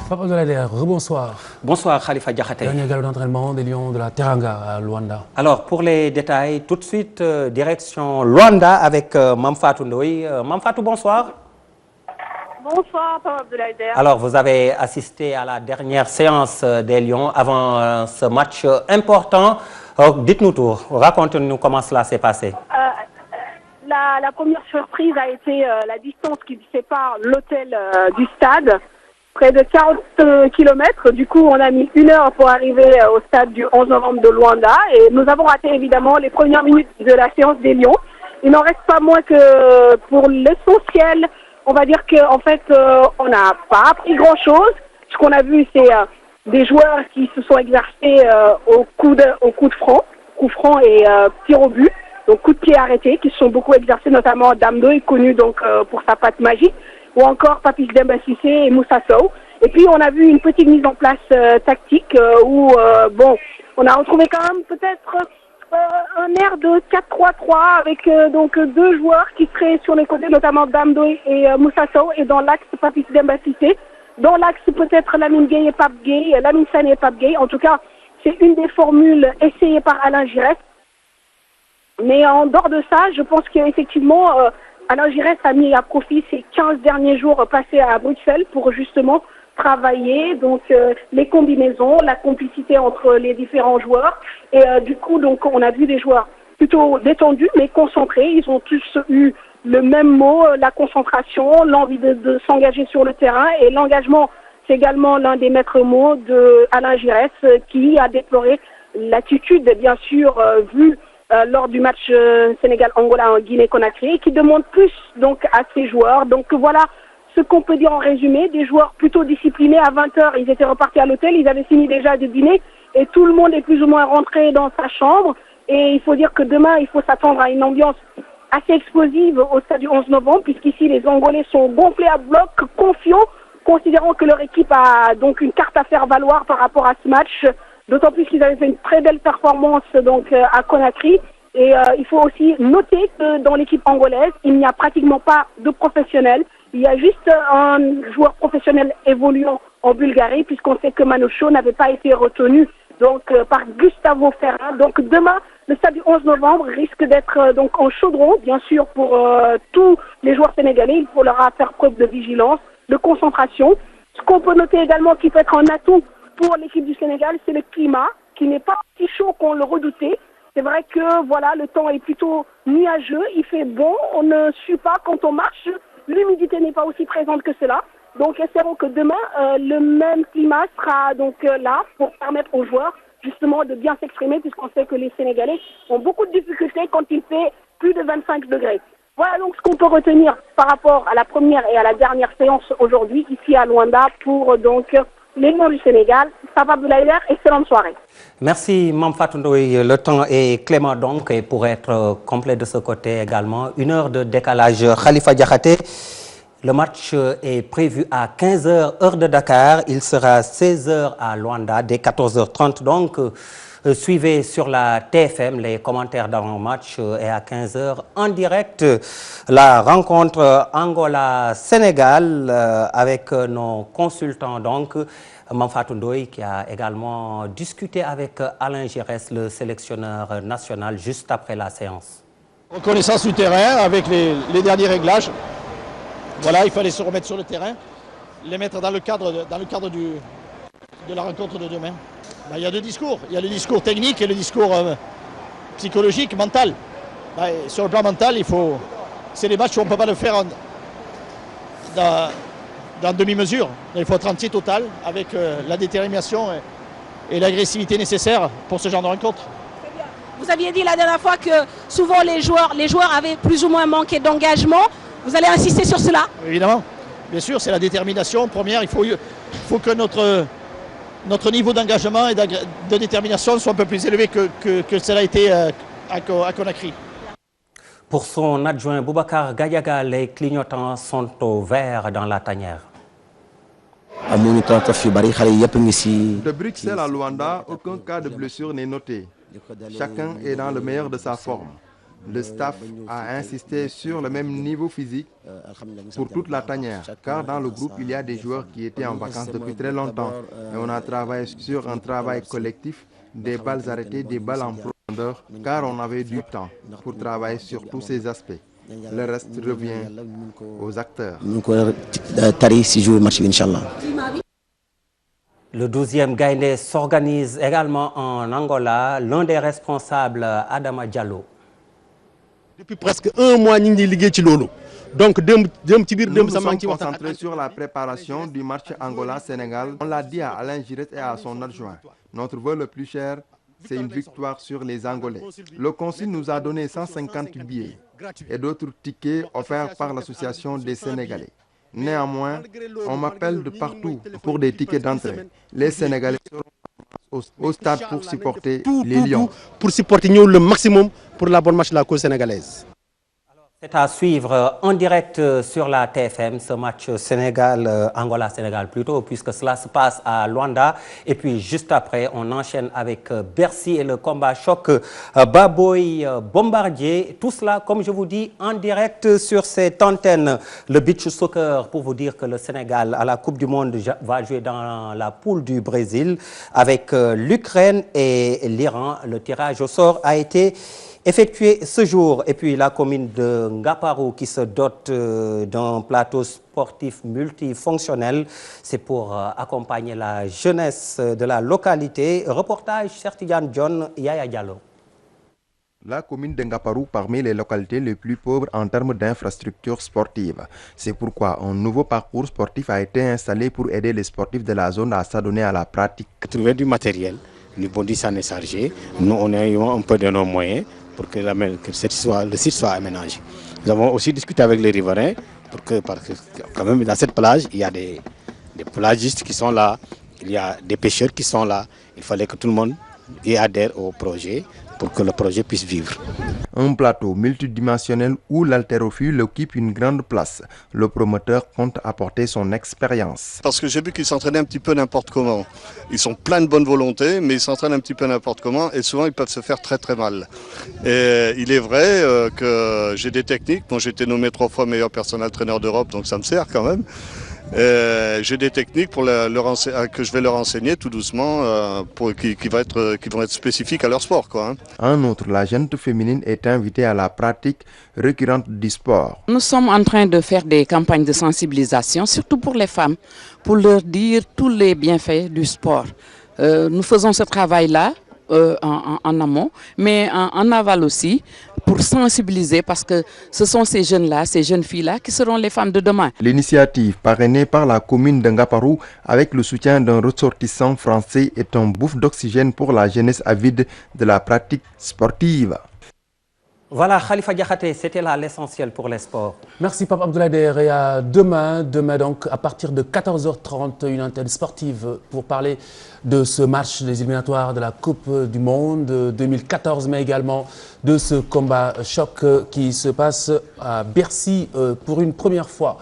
Papa Abdoulaye, rebonsoir. Bonsoir Khalifa Diakhaté. Dernier galop d'entraînement des Lions de la Teranga à Luanda. Alors pour les détails, tout de suite direction Luanda avec Mame Fatou Ndoye. Mame Fatou, bonsoir. Bonsoir Papa Abdoulaye. Alors vous avez assisté à la dernière séance des Lions avant ce match important. Dites-nous tout, racontez-nous comment cela s'est passé. La première surprise a été la distance qui sépare l'hôtel du stade, près de 40 km. Du coup, on a mis 1 heure pour arriver au stade du 11 novembre de Luanda. Et nous avons raté évidemment les premières minutes de la séance des Lions. Il n'en reste pas moins que pour l'essentiel, on va dire qu'en fait, on n'a pas appris grand-chose. Ce qu'on a vu, c'est des joueurs qui se sont exercés au coup de franc et tir au but. Donc coup de pied arrêté, qui se sont beaucoup exercés, notamment Dame Ndoye, connu donc pour sa patte magique, ou encore Papis Demba Cissé et Moussa Sow. Et puis on a vu une petite mise en place tactique où on a retrouvé quand même peut-être un air de 4-3-3 avec donc 2 joueurs qui seraient sur les côtés, notamment Dame Ndoye et Moussa Sow, et dans l'axe Papis Demba Cissé. Dans l'axe peut-être Lamine Gueye et Pape Gueye, Lamine Sané et Pape Gueye. En tout cas, c'est une des formules essayées par Alain Giresse. Mais en dehors de ça, je pense qu'effectivement, Alain Giresse a mis à profit ces 15 derniers jours passés à Bruxelles pour justement travailler donc les combinaisons, la complicité entre les différents joueurs. Et du coup, donc, on a vu des joueurs plutôt détendus, mais concentrés. Ils ont tous eu le même mot, la concentration, l'envie de s'engager sur le terrain. Et l'engagement, c'est également l'un des maîtres mots de Alain Giresse, qui a déploré l'attitude, bien sûr, vue lors du match Sénégal-Angola en Guinée-Conakry, qui demande plus donc à ses joueurs. Donc voilà ce qu'on peut dire en résumé, des joueurs plutôt disciplinés. À 20h, ils étaient repartis à l'hôtel, ils avaient fini déjà de dîner et tout le monde est plus ou moins rentré dans sa chambre. Et il faut dire que demain, il faut s'attendre à une ambiance assez explosive au stade du 11 novembre, puisqu'ici les Angolais sont gonflés à bloc, confiants, considérant que leur équipe a donc une carte à faire valoir par rapport à ce match. D'autant plus qu'ils avaient fait une très belle performance donc à Conakry. Et il faut aussi noter que dans l'équipe angolaise, il n'y a pratiquement pas de professionnels. Il y a juste un joueur professionnel évoluant en Bulgarie, puisqu'on sait que Manoucho n'avait pas été retenu donc par Gustavo Ferrin. Donc demain, le stade du 11 novembre risque d'être donc en chaudron, bien sûr, pour tous les joueurs sénégalais. Il faudra faire preuve de vigilance, de concentration. Ce qu'on peut noter également qui peut être un atout pour l'équipe du Sénégal, c'est le climat, qui n'est pas si chaud qu'on le redoutait. C'est vrai que voilà, le temps est plutôt nuageux, il fait bon, on ne suit pas quand on marche, l'humidité n'est pas aussi présente que cela. Donc espérons que demain, le même climat sera donc là pour permettre aux joueurs justement de bien s'exprimer, puisqu'on sait que les Sénégalais ont beaucoup de difficultés quand il fait plus de 25 degrés. Voilà donc ce qu'on peut retenir par rapport à la première et à la dernière séance aujourd'hui, ici à Luanda, pour donc les Lions du Sénégal. Papa Abdoulaye, excellente soirée. Merci Mame Fatou Ndoye. Le temps est clément donc, et pour être complet de ce côté également, 1 heure de décalage. Khalifa Diakhaté, le match est prévu à 15h heure de Dakar. Il sera 16h à Luanda, dès 14h30 donc. Suivez sur la TFM les commentaires dans le match et à 15h en direct la rencontre Angola-Sénégal avec nos consultants donc. Mame Fatou Ndoye qui a également discuté avec Alain Giresse, le sélectionneur national, juste après la séance. Reconnaissance du terrain avec les derniers réglages. Voilà, il fallait se remettre sur le terrain, les mettre dans le cadre de la rencontre de demain. Ben, il y a 2 discours. Il y a le discours technique et le discours psychologique, mental. Ben, sur le plan mental, c'est des matchs où on ne peut pas le faire dans demi-mesure. Il faut être entier total avec la détermination et l'agressivité nécessaire pour ce genre de rencontre. Vous aviez dit la dernière fois que souvent les joueurs avaient plus ou moins manqué d'engagement. Vous allez insister sur cela? Évidemment. Bien sûr, c'est la détermination première. Il faut que notre niveau d'engagement et de détermination soit un peu plus élevé que cela a été à Conakry. Pour son adjoint Boubacar Gadiaga, les clignotants sont au vert dans la tanière. De Bruxelles à Luanda, aucun cas de blessure n'est noté. Chacun est dans le meilleur de sa forme. Le staff a insisté sur le même niveau physique pour toute la tanière, car dans le groupe, il y a des joueurs qui étaient en vacances depuis très longtemps. Et on a travaillé sur un travail collectif, des balles arrêtées, des balles en profondeur, car on avait du temps pour travailler sur tous ces aspects. Le reste revient aux acteurs. Le 12e Gaïndé s'organise également en Angola. L'un des responsables, Adama Diallo. Depuis presque un mois, nous sommes liggéey ci loolu. Donc, nous sommes concentrés sur la préparation du match Angola-Sénégal. On l'a dit à Alain Giresse et à son adjoint. Notre vol le plus cher, c'est une victoire sur les Angolais. Le consul nous a donné 150 billets et d'autres tickets offerts par l'association des Sénégalais. Néanmoins, on m'appelle de partout pour des tickets d'entrée. Les Sénégalais seront au stade pour supporter les Lions. Pour supporter le maximum pour la bonne match de la cause sénégalaise. C'est à suivre en direct sur la TFM, ce match Angola-Sénégal plutôt, puisque cela se passe à Luanda. Et puis juste après, on enchaîne avec Bercy et le combat choc Baboy Bombardier. Tout cela, comme je vous dis, en direct sur cette antenne. Le beach soccer, pour vous dire que le Sénégal à la Coupe du Monde va jouer dans la poule du Brésil avec l'Ukraine et l'Iran. Le tirage au sort a été effectué ce jour. Et puis la commune de Ngaparou qui se dote d'un plateau sportif multifonctionnel. C'est pour accompagner la jeunesse de la localité. Reportage Sertidiane John, Yaya Diallo. La commune de Ngaparou parmi les localités les plus pauvres en termes d'infrastructures sportives. C'est pourquoi un nouveau parcours sportif a été installé pour aider les sportifs de la zone à s'adonner à la pratique. Trouver du matériel, le body s'en est chargé. Nous, on a eu un peu de nos moyens pour que le site soit aménagé. Nous avons aussi discuté avec les riverains parce que quand même dans cette plage, il y a des plagistes qui sont là, il y a des pêcheurs qui sont là. Il fallait que tout le monde y adhère au projet pour que le projet puisse vivre. Un plateau multidimensionnel où l'haltérophile occupe une grande place. Le promoteur compte apporter son expérience. Parce que j'ai vu qu'ils s'entraînaient un petit peu n'importe comment. Ils sont pleins de bonne volonté, mais ils s'entraînent un petit peu n'importe comment et souvent ils peuvent se faire très très mal. Et il est vrai que j'ai des techniques. Bon, j'ai été nommé 3 fois meilleur personnel traîneur d'Europe, donc ça me sert quand même. J'ai des techniques que je vais leur enseigner tout doucement qui vont être spécifiques à leur sport, quoi. En outre, la gente féminine est invitée à la pratique récurrente du sport. Nous sommes en train de faire des campagnes de sensibilisation, surtout pour les femmes, pour leur dire tous les bienfaits du sport. Nous faisons ce travail-là en amont, mais en aval aussi, pour sensibiliser, parce que ce sont ces jeunes-là, ces jeunes filles-là, qui seront les femmes de demain. L'initiative parrainée par la commune de Ngaparou, avec le soutien d'un ressortissant français, est un bouffe d'oxygène pour la jeunesse avide de la pratique sportive. Voilà, Khalifa Diakhaté, c'était là l'essentiel pour les sports. Merci Pape Abdoulaye Der, et à demain donc à partir de 14h30, une antenne sportive pour parler de ce match des éliminatoires de la Coupe du Monde 2014, mais également de ce combat choc qui se passe à Bercy pour une première fois.